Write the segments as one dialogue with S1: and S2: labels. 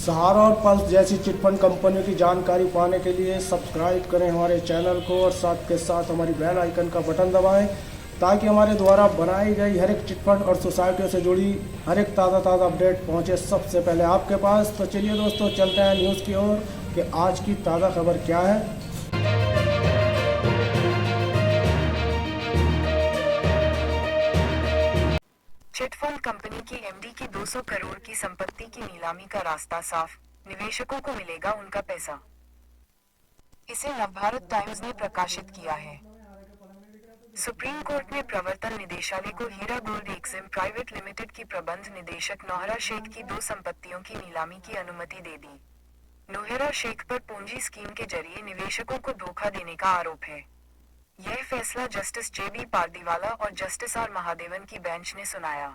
S1: सहारा और पल्स जैसी चिटफंड कंपनियों की जानकारी पाने के लिए सब्सक्राइब करें हमारे चैनल को और साथ के साथ हमारी बेल आइकन का बटन दबाएं ताकि हमारे द्वारा बनाई गई हर एक चिटफंड और सोसाइटियों से जुड़ी हर एक ताज़ा अपडेट पहुंचे सबसे पहले आपके पास। तो चलिए दोस्तों, चलते हैं न्यूज़ की ओर कि आज की ताज़ा खबर क्या है।
S2: चिटफंड कंपनी की एमडी की 200 करोड़ की संपत्ति की नीलामी का रास्ता साफ, निवेशकों को मिलेगा उनका पैसा। इसे नवभारत टाइम्स ने प्रकाशित किया है। सुप्रीम कोर्ट ने प्रवर्तन निदेशालय को हीरा गोल्ड एक्सिम प्राइवेट लिमिटेड की प्रबंध निदेशक नौहरा शेख की 2 संपत्तियों की नीलामी की अनुमति दे दी। नौहरा शेख पर पोंजी स्कीम के जरिए निवेशकों को धोखा देने का आरोप है। यह फैसला जस्टिस जे.बी. पारदीवाला और जस्टिस आर. महादेवन की बेंच ने सुनाया।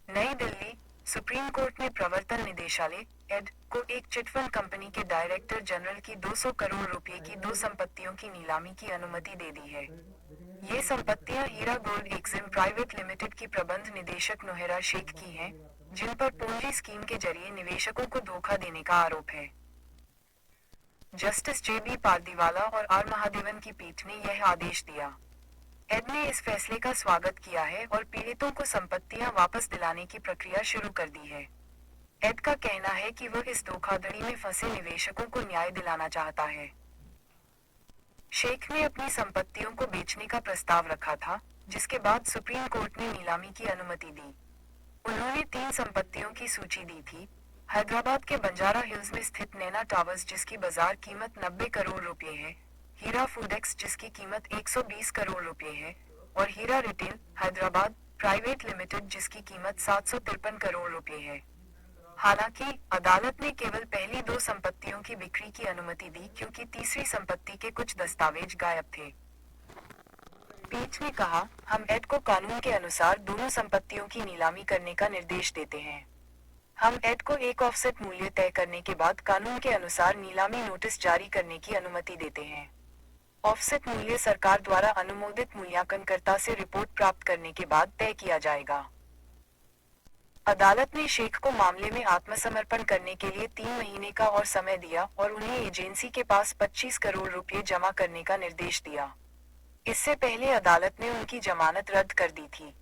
S2: नई दिल्ली, सुप्रीम कोर्ट ने प्रवर्तन निदेशालय एड को एक चिटफंड कंपनी के डायरेक्टर जनरल की 200 करोड़ रुपए की 2 संपत्तियों की नीलामी की अनुमति दे दी है। ये संपत्तियां हीरा गोल्ड एक्सिम प्राइवेट लिमिटेड की प्रबंध निदेशक नौहरा शेख की हैं, जिन पर पोंजी स्कीम के जरिए निवेशकों को धोखा देने का आरोप है। Justice JB. पारदीवाला और आर. महादेवन की पीठ ने यह आदेश दिया। एड ने इस फैसले का स्वागत किया है और पीड़ितों को संपत्तियां वापस दिलाने की प्रक्रिया शुरू कर दी है। एड का कहना है कि वह इस धोखाधड़ी में फंसे निवेशकों को न्याय दिलाना चाहता है। शेख ने अपनी संपत्तियों को बेचने का प्रस्ताव रखा था, जिसके बाद सुप्रीम कोर्ट ने नीलामी की अनुमति दी। उन्होंने 3 संपत्तियों की सूची दी थी। हैदराबाद के बंजारा हिल्स में स्थित नैना टावर्स जिसकी बाजार कीमत 90 करोड़ रुपए है, हीरा फूडेक्स जिसकी कीमत 120 करोड़ रुपए है, और हीरा रिटेल हैदराबाद प्राइवेट लिमिटेड जिसकी कीमत 753 करोड़ रुपए है। हालांकि अदालत ने केवल पहली 2 संपत्तियों की बिक्री की अनुमति दी क्योंकि तीसरी संपत्ति के कुछ दस्तावेज गायब थे। पीठ ने कहा, हम एड को कानून के अनुसार दोनों संपत्तियों की नीलामी करने का निर्देश देते हैं। हम एड को एक ऑफसेट मूल्य तय करने के बाद कानून के अनुसार नीलामी नोटिस जारी करने की अनुमति देते हैं। ऑफसेट मूल्य सरकार द्वारा अनुमोदित मूल्यांकनकर्ता से रिपोर्ट प्राप्त करने के बाद तय किया जाएगा। अदालत ने शेख को मामले में आत्मसमर्पण करने के लिए 3 महीने का और समय दिया और उन्हें एजेंसी के पास 25 करोड़ रुपए जमा करने का निर्देश दिया। इससे पहले अदालत ने उनकी जमानत रद्द कर दी थी।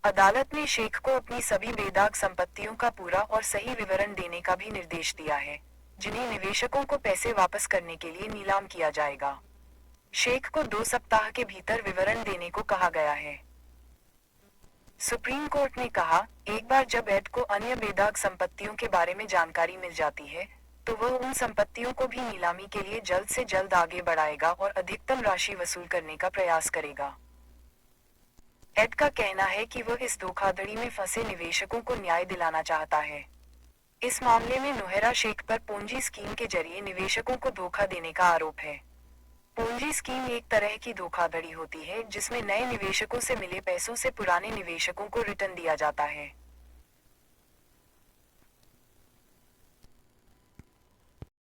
S2: अदालत ने शेख को अपनी सभी बेदाग संपत्तियों का पूरा और सही विवरण देने का भी निर्देश दिया है, जिन्हें निवेशकों को पैसे वापस करने के लिए नीलाम किया जाएगा। शेख को 2 सप्ताह के भीतर विवरण देने को कहा गया है। सुप्रीम कोर्ट ने कहा, एक बार जब एड को अन्य बेदाग संपत्तियों के बारे में जानकारी मिल जाती है, तो वह उन संपत्तियों को भी नीलामी के लिए जल्द से जल्द आगे बढ़ाएगा और अधिकतम राशि वसूल करने का प्रयास करेगा। एड का कहना है कि वह इस धोखाधड़ी में फंसे निवेशकों को न्याय दिलाना चाहता है। इस मामले में नौहरा शेख पर पोंजी स्कीम के जरिए निवेशकों को धोखा देने का आरोप है। पोंजी स्कीम एक तरह की धोखाधड़ी होती है जिसमें नए निवेशकों से मिले पैसों से पुराने निवेशकों को रिटर्न दिया जाता है।